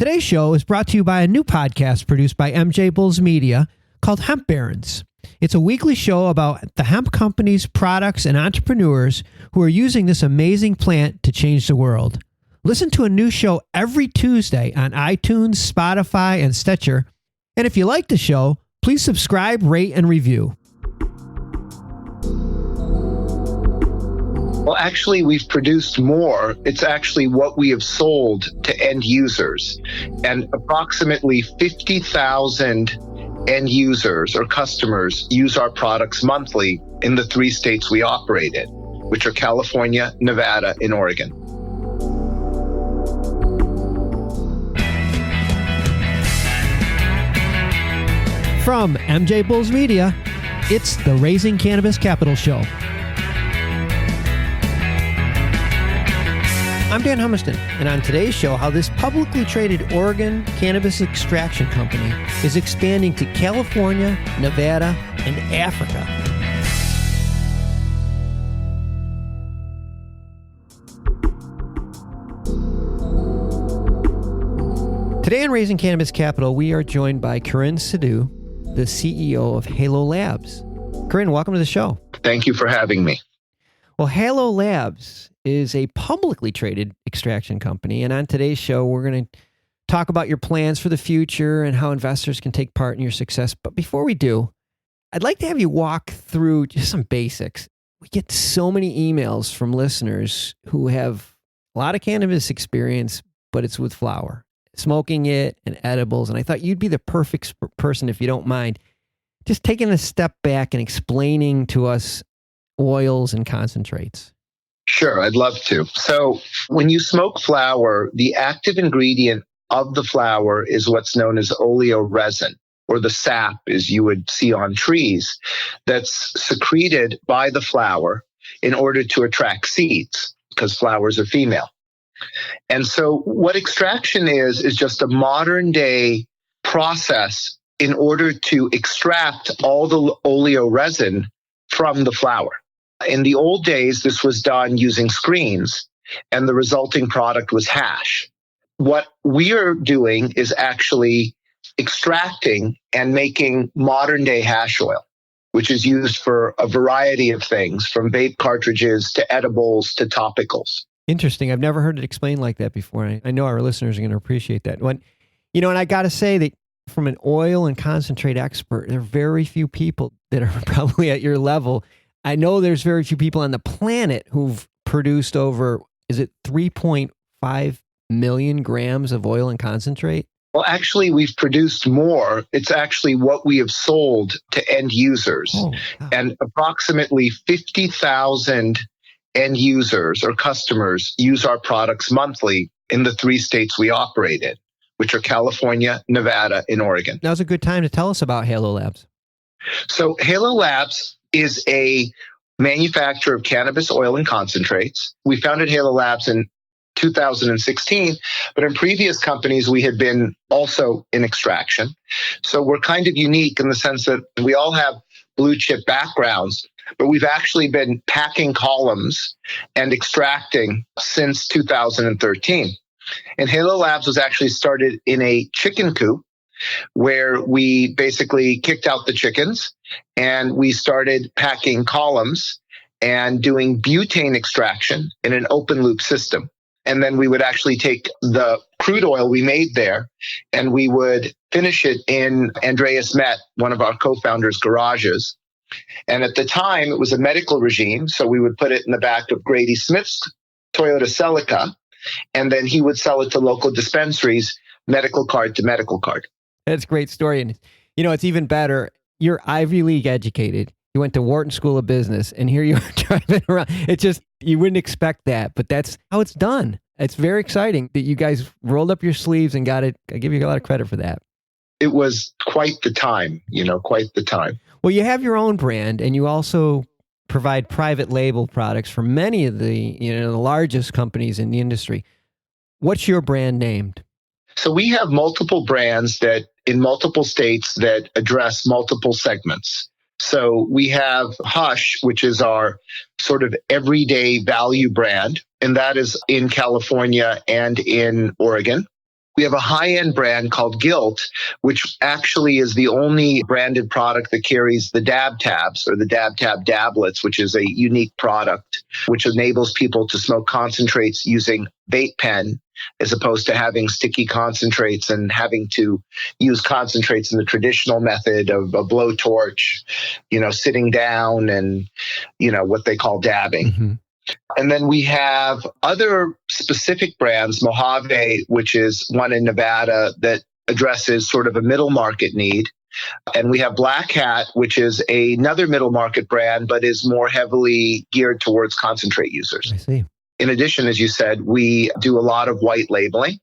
Today's show is brought to you by a new podcast produced by MJBulls Media called Hemp Barons. It's a weekly show about the hemp companies, products, and entrepreneurs who are using this amazing plant to change the world. Listen to a new show every Tuesday on iTunes, Spotify, and Stitcher. And if you like the show, please subscribe, rate, and review. Well, actually, we've produced more. It's actually what we have sold to end users. And approximately 50,000 end users or customers use our products monthly in the 3 states we operate in, which are California, Nevada, and Oregon. From MJBulls Media, it's the Raising Cannabis Capital Show. I'm Dan Humiston, and on today's show, how this publicly traded Oregon cannabis extraction company is expanding to California, Nevada, and Africa. Today on Raising Cannabis Capital, we are joined by Kiran Sidhu, the CEO of Halo Labs. Kiran, welcome to the show. Thank you for having me. Well, Halo Labs is a publicly traded extraction company. And on today's show, we're going to talk about your plans for the future and how investors can take part in your success. But before we do, I'd like to have you walk through just some basics. We get so many emails from listeners who have a lot of cannabis experience, but it's with flower, smoking it and edibles. And I thought you'd be the perfect person, if you don't mind, just taking a step back and explaining to us oils and concentrates. Sure, I'd love to. So when you smoke flower, the active ingredient of the flower is what's known as oleoresin, or the sap, as you would see on trees, that's secreted by the flower in order to attract seeds, because flowers are female. And so what extraction is just a modern day process in order to extract all the oleoresin from the flower. In the old days, this was done using screens, and the resulting product was hash. What we are doing is actually extracting and making modern-day hash oil, which is used for a variety of things, from vape cartridges to edibles to topicals. Interesting. I've never heard it explained like that before. I know our listeners are going to appreciate that. And I got to say that from an oil and concentrate expert, there are very few people that are probably at your level. I know there's very few people on the planet who've produced over, is it 3.5 million grams of oil and concentrate? Well, actually, we've produced more. It's actually what we have sold to end users. Oh, wow. And approximately 50,000 end users or customers use our products monthly in the 3 states we operate in, which are California, Nevada, and Oregon. Now's a good time to tell us about Halo Labs. So Halo Labs is a manufacturer of cannabis oil and concentrates. We founded Halo Labs in 2016, but in previous companies, we had been also in extraction. So we're kind of unique in the sense that we all have blue chip backgrounds, but we've actually been packing columns and extracting since 2013. And Halo Labs was actually started in a chicken coop, where we basically kicked out the chickens and we started packing columns and doing butane extraction in an open loop system. And then we would actually take the crude oil we made there and we would finish it in Andreas Met, one of our co-founders' garages. And at the time, it was a medical regime. So we would put it in the back of Grady Smith's Toyota Celica, and then he would sell it to local dispensaries, medical card to medical card. That's a great story. And, it's even better. You're Ivy League educated. You went to Wharton School of Business, and here you are driving around. It's just, you wouldn't expect that, but that's how it's done. It's very exciting that you guys rolled up your sleeves and got it. I give you a lot of credit for that. It was quite the time, quite the time. Well, you have your own brand, and you also provide private label products for many of the, the largest companies in the industry. What's your brand named? So we have multiple brands that in multiple states that address multiple segments. So we have Hush, which is our sort of everyday value brand, and that is in California and in Oregon. We have a high-end brand called Guilt, which actually is the only branded product that carries the dab tabs or the dab tab dablets, which is a unique product which enables people to smoke concentrates using vape pen as opposed to having sticky concentrates and having to use concentrates in the traditional method of a blowtorch, sitting down and, what they call dabbing. Mm-hmm. And then we have other specific brands, Mojave, which is one in Nevada that addresses sort of a middle market need. And we have Black Hat, which is another middle market brand, but is more heavily geared towards concentrate users. I see. In addition, as you said, we do a lot of white labeling.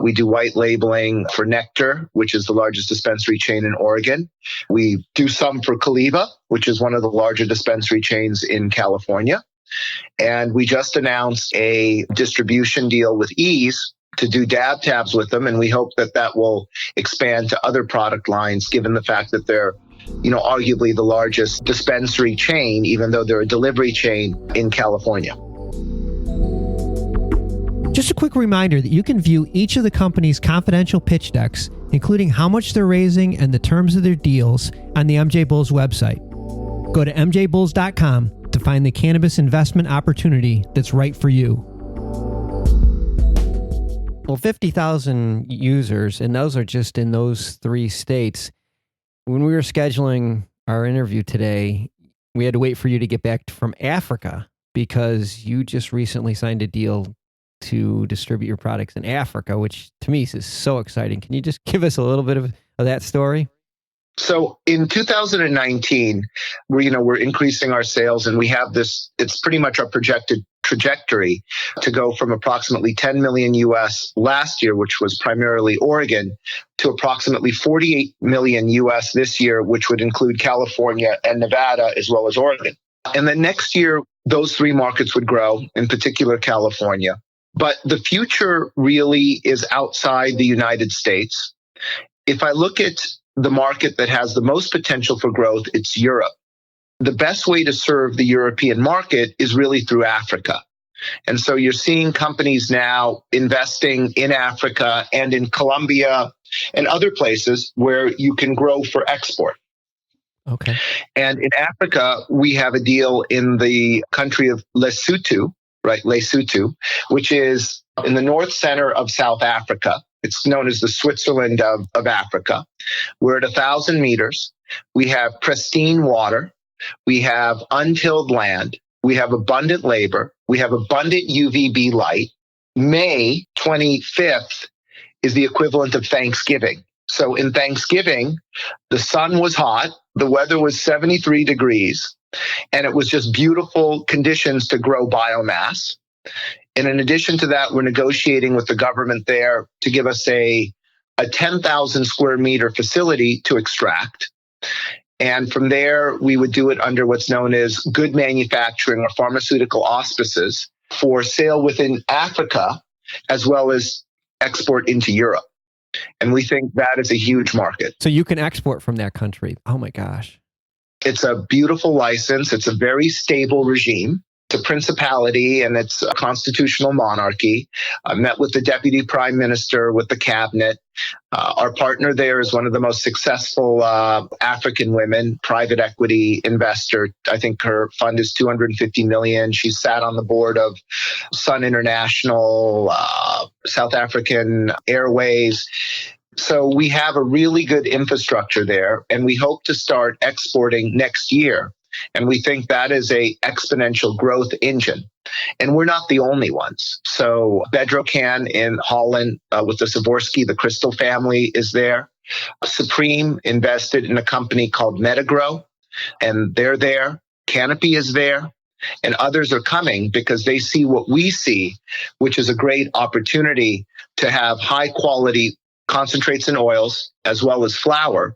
We do white labeling for Nectar, which is the largest dispensary chain in Oregon. We do some for Caliva, which is one of the larger dispensary chains in California. And we just announced a distribution deal with Ease to do dab tabs with them. And we hope that will expand to other product lines, given the fact that they're, arguably the largest dispensary chain, even though they're a delivery chain in California. Just a quick reminder that you can view each of the company's confidential pitch decks, including how much they're raising and the terms of their deals, on the MJBulls website. Go to MJBulls.com to find the cannabis investment opportunity that's right for you. Well, 50,000 users, and those are just in those 3 states. When we were scheduling our interview today, we had to wait for you to get back from Africa because you just recently signed a deal to distribute your products in Africa, which to me is so exciting. Can you just give us a little bit of that story? So in 2019, we're increasing our sales, and we have this, it's pretty much our projected trajectory to go from approximately 10 million US last year, which was primarily Oregon, to approximately 48 million US this year, which would include California and Nevada as well as Oregon. And then next year, those 3 markets would grow, in particular California. But the future really is outside the United States. If I look at the market that has the most potential for growth, it's Europe. The best way to serve the European market is really through Africa. And so you're seeing companies now investing in Africa and in Colombia and other places where you can grow for export. Okay. And in Africa, we have a deal in the country of Lesotho, which is in the north center of South Africa. It's known as the Switzerland of Africa. We're at 1,000 meters. We have pristine water. We have untilled land. We have abundant labor. We have abundant UVB light. May 25th is the equivalent of Thanksgiving. So in Thanksgiving, the sun was hot. The weather was 73 degrees. And it was just beautiful conditions to grow biomass. And in addition to that, we're negotiating with the government there to give us a 10,000 square meter facility to extract. And from there, we would do it under what's known as good manufacturing or pharmaceutical auspices for sale within Africa, as well as export into Europe. And we think that is a huge market. So you can export from that country. Oh my gosh. It's a beautiful license. It's a very stable regime. It's a principality and it's a constitutional monarchy. I met with the deputy prime minister, with the cabinet. Our partner there is one of the most successful African women, private equity investor. I think her fund is $250 million. She sat on the board of Sun International, South African Airways. So we have a really good infrastructure there, and we hope to start exporting next year. And we think that is a exponential growth engine. And we're not the only ones. So Bedrocan in Holland with the Swarovski, the Crystal family is there. Supreme invested in a company called Metagrow, and they're there. Canopy is there. And others are coming because they see what we see, which is a great opportunity to have high quality concentrates and oils, as well as flour,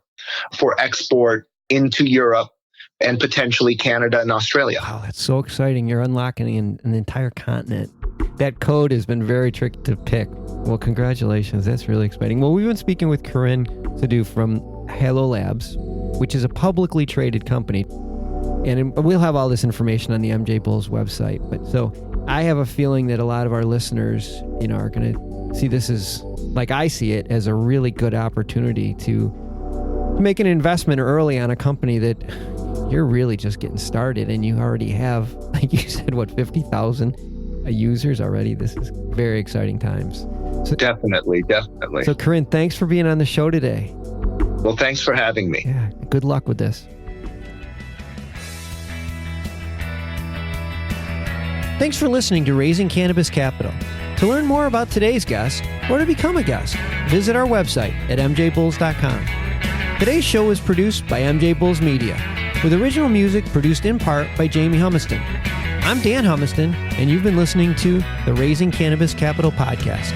for export into Europe and potentially Canada and Australia. Wow, that's so exciting. You're unlocking an entire continent. That code has been very tricky to pick. Well, congratulations. That's really exciting. Well, we've been speaking with Kiran Sidhu from Halo Labs, which is a publicly traded company. And we'll have all this information on the MJBulls website. But so I have a feeling that a lot of our listeners, are going to see this is, like I see it, as a really good opportunity to make an investment early on a company that you're really just getting started, and you already have, like you said, 50,000 users already. This is very exciting times. So, Definitely. So Kiran, thanks for being on the show today. Well, thanks for having me. Yeah, good luck with this. Thanks for listening to Raising Cannabis Capital. To learn more about today's guest or to become a guest, visit our website at MJBulls.com. Today's show is produced by MJBulls Media, with original music produced in part by Jamie Humiston. I'm Dan Humiston, and you've been listening to the Raising Cannabis Capital podcast.